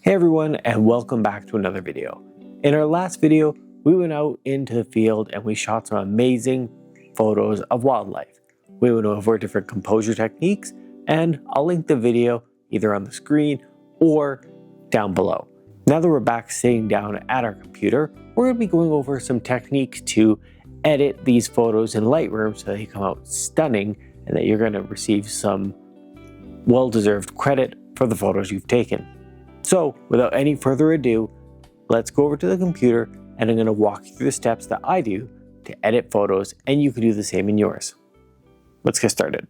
Hey everyone, and welcome back to another video. In our last video, we went out into the field and we shot some amazing photos of wildlife. We went over different composure techniques, and I'll link the video either on the screen or down below. Now that we're back sitting down at our computer, we're going to be going over some techniques to edit these photos in Lightroom so they come out stunning and that you're going to receive some well-deserved credit for the photos you've taken. So without any further ado, let's go over to the computer and I'm going to walk you through the steps that I do to edit photos, and you can do the same in yours. Let's get started.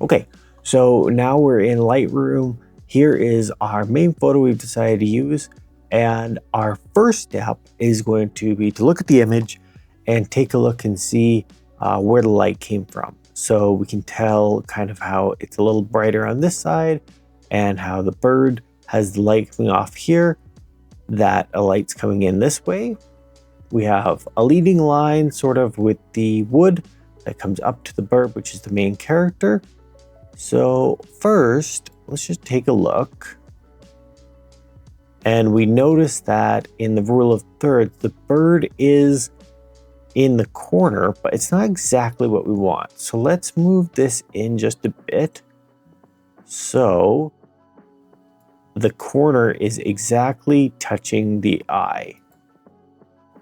Okay, so now we're in Lightroom. Here is our main photo we've decided to use, and our first step is going to be to look at the image and take a look and see where the light came from. So we can tell kind of how it's a little brighter on this side and how the bird has the light coming off here, that a light's coming in this way. We have a leading line sort of with the wood that comes up to the bird, which is the main character. So first, let's just take a look. And we notice that in the rule of thirds, the bird is in the corner, but it's not exactly what we want. So let's move this in just a bit. So the corner is exactly touching the eye.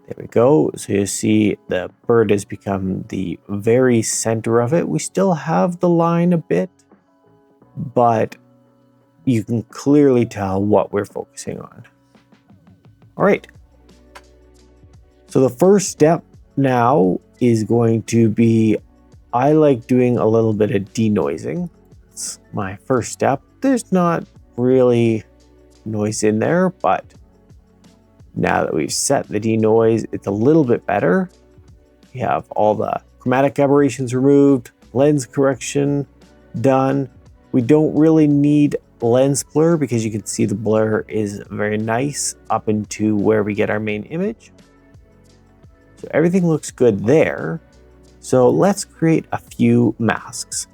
There we go. So you see the bird has become the very center of it. We still have the line a bit, but you can clearly tell what we're focusing on. All right. So the first step now is going to be, I like doing a little bit of denoising. It's my first step. There's not really noise in there, but now that we've set the denoise, it's a little bit better. We have all the chromatic aberrations removed, lens correction done. We don't really need lens blur because you can see the blur is very nice up into where we get our main image. So everything looks good there. So let's create a few masks.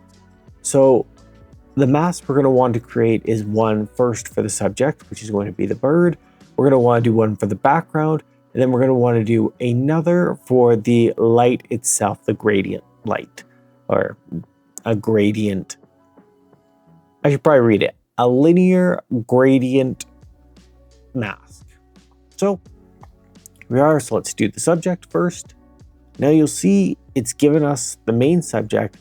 So the mask we're going to want to create is one first for the subject, which is going to be the bird. We're going to want to do one for the background, and then we're going to want to do another for the light itself, the gradient light, or a gradient. I should probably read it. A linear gradient mask. So here we are. So let's do the subject first. Now you'll see it's given us the main subject,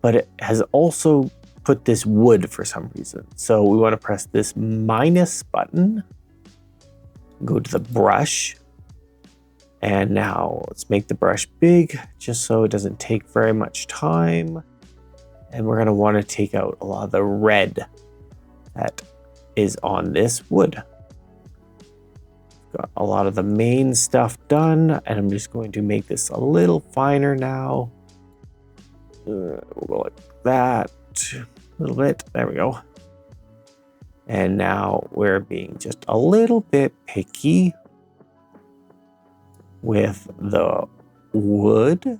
but it has also put this wood for some reason. So we want to press this minus button, go to the brush, and now let's make the brush big just so it doesn't take very much time. And we're going to want to take out a lot of the red that is on this wood. Got a lot of the main stuff done, and I'm just going to make this a little finer now. We'll go like that. A little bit, there we go. And now we're being just a little bit picky with the wood. As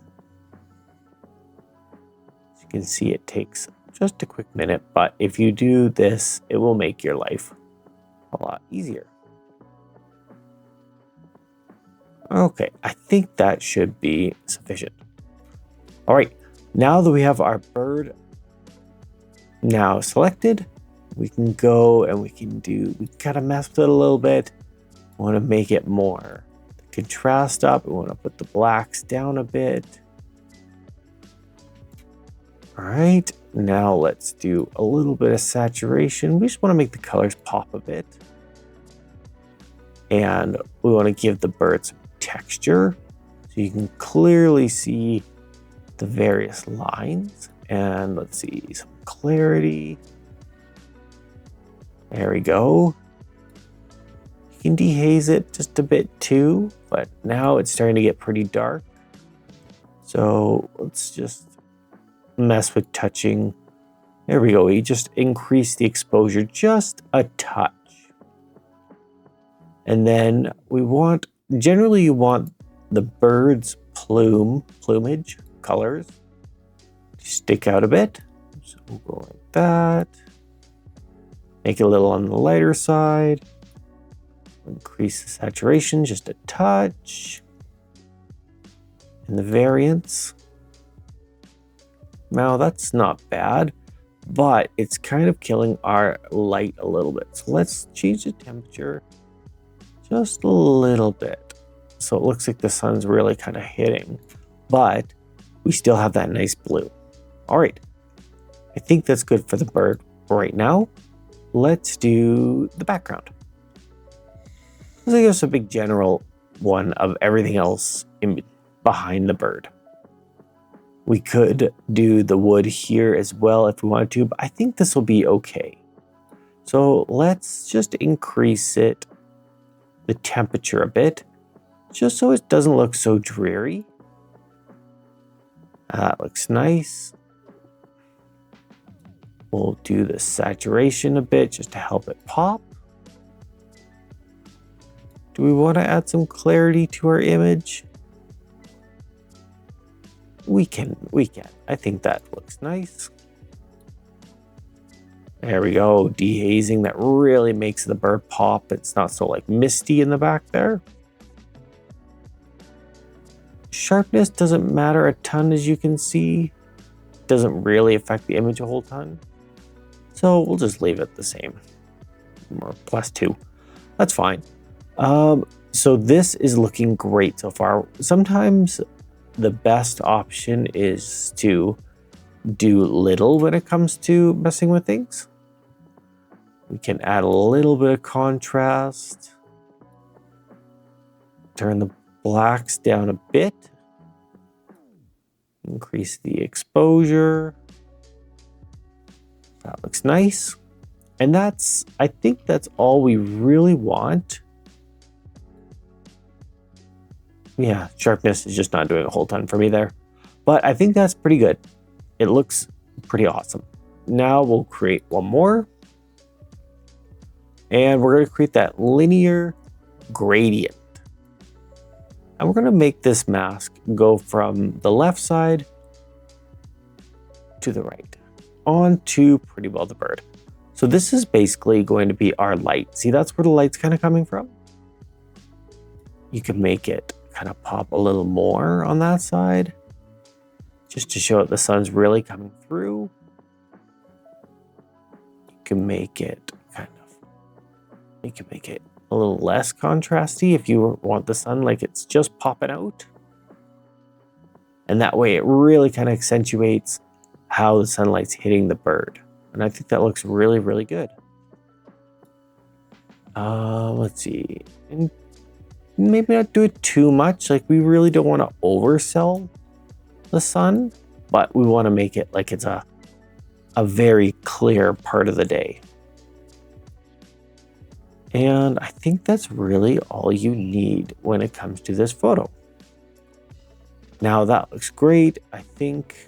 you can see, it takes just a quick minute, but if you do this, it will make your life a lot easier. Okay, I think that should be sufficient. All right, now that we have our bird now selected, we can go and we gotta mess with it a little bit. We want to make it more contrast up. We want to put the blacks down a bit. All right, now let's do a little bit of saturation. We just want to make the colors pop a bit. And we want to give the bird some texture so you can clearly see the various lines. And let's see, some clarity. There we go. You can dehaze it just a bit too, but now it's starting to get pretty dark. So let's just mess with touching. There we go. You just increase the exposure just a touch. And then generally you want the bird's plumage colors to stick out a bit. So we'll go like that. Make it a little on the lighter side. Increase the saturation just a touch. And the variance. Now that's not bad, but it's kind of killing our light a little bit. So let's change the temperature just a little bit. So it looks like the sun's really kind of hitting, but we still have that nice blue. All right, I think that's good for the bird right now. Let's do the background. This is just a big general one of everything else behind the bird. We could do the wood here as well if we wanted to, but I think this will be okay. So let's just increase it, the temperature a bit, just so it doesn't look so dreary. That looks nice. We'll do the saturation a bit just to help it pop. Do we want to add some clarity to our image? We can. I think that looks nice. There we go, dehazing. That really makes the bird pop. It's not so like misty in the back there. Sharpness doesn't matter a ton, as you can see. Doesn't really affect the image a whole ton. So we'll just leave it the same. Or +2. That's fine. So this is looking great so far. Sometimes the best option is to do little when it comes to messing with things. We can add a little bit of contrast. Turn the blacks down a bit. Increase the exposure. That looks nice. And I think that's all we really want. Yeah, sharpness is just not doing a whole ton for me there. But I think that's pretty good. It looks pretty awesome. Now we'll create one more. And we're going to create that linear gradient. And we're going to make this mask go from the left side to the right, onto pretty well the bird. So this is basically going to be our light. See, that's where the light's kind of coming from. You can make it kind of pop a little more on that side, just to show that the sun's really coming through. You can make it a little less contrasty if you want the sun like it's just popping out. And that way it really kind of accentuates how the sunlight's hitting the bird. And I think that looks really, really good. Let's see. And maybe not do it too much. Like, we really don't want to oversell the sun, but we want to make it like it's a very clear part of the day. And I think that's really all you need when it comes to this photo. Now that looks great. I think,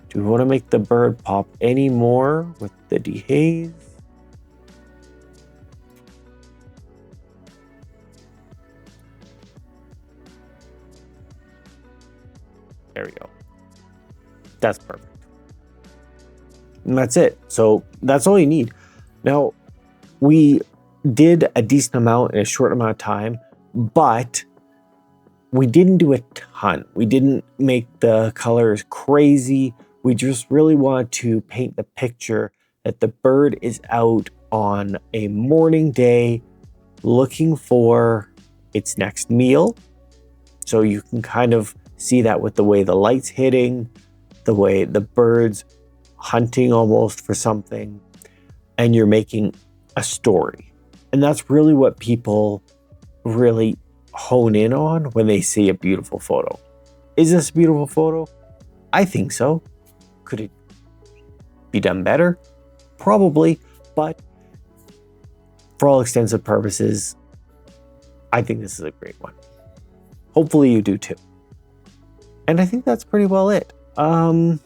do we want to make the bird pop any more with the dehaze? There we go. That's perfect. And that's it. So that's all you need. Now, we did a decent amount in a short amount of time, but we didn't do a ton. We didn't make the colors crazy. We just really wanted to paint the picture that the bird is out on a morning day looking for its next meal. So you can kind of see that with the way the light's hitting, the way the bird's hunting almost for something, and you're making a story. And that's really what people really hone in on when they see a beautiful photo. Is this a beautiful photo? I think so. Could it be done better? Probably, but for all extensive purposes, I think this is a great one. Hopefully you do too. And I think that's pretty well it. I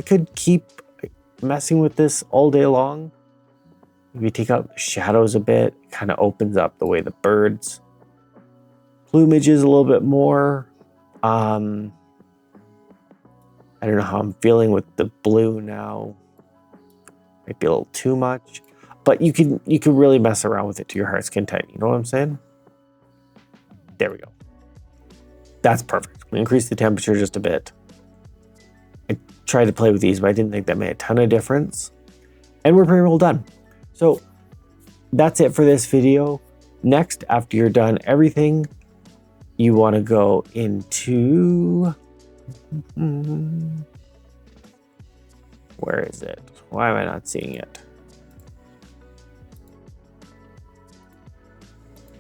could keep messing with this all day long. Maybe take out the shadows a bit. It kind of opens up the way the bird's plumage is a little bit more. I don't know how I'm feeling with the blue now. Might be a little too much, but you can really mess around with it to your heart's content. You know what I'm saying? There we go. That's perfect. We increased the temperature just a bit. I tried to play with these, but I didn't think that made a ton of difference. And we're pretty well done. So that's it for this video. Next, after you're done everything, you want to go into... Where is it? Why am I not seeing it?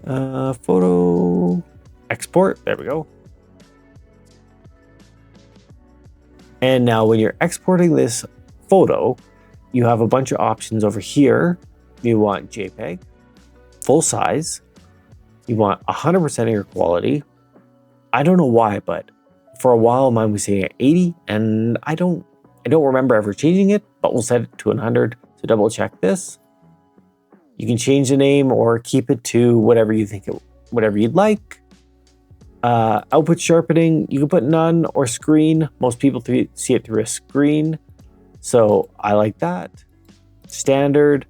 Photo export. There we go. And now when you're exporting this photo, you have a bunch of options over here. You want JPEG, full size. You want 100% of your quality. I don't know why, but for a while mine was sitting at 80, and I don't remember ever changing it, but we'll set it to 100 to double check this. You can change the name or keep it to whatever you think whatever you'd like. Output sharpening, you can put none or screen. Most people see it through a screen, so I like that. Standard,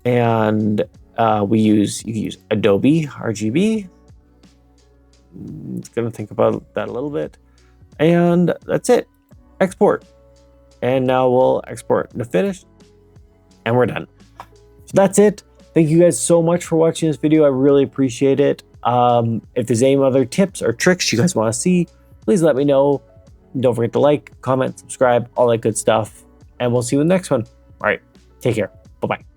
and you can use Adobe RGB. It's gonna think about that a little bit, and that's it. Export, and now we'll export to finish, and we're done. So that's it. Thank you guys so much for watching this video. I really appreciate it. If there's any other tips or tricks you guys want to see, please let me know. Don't forget to like, comment, subscribe, all that good stuff. And we'll see you in the next one. All right, take care. Bye-bye.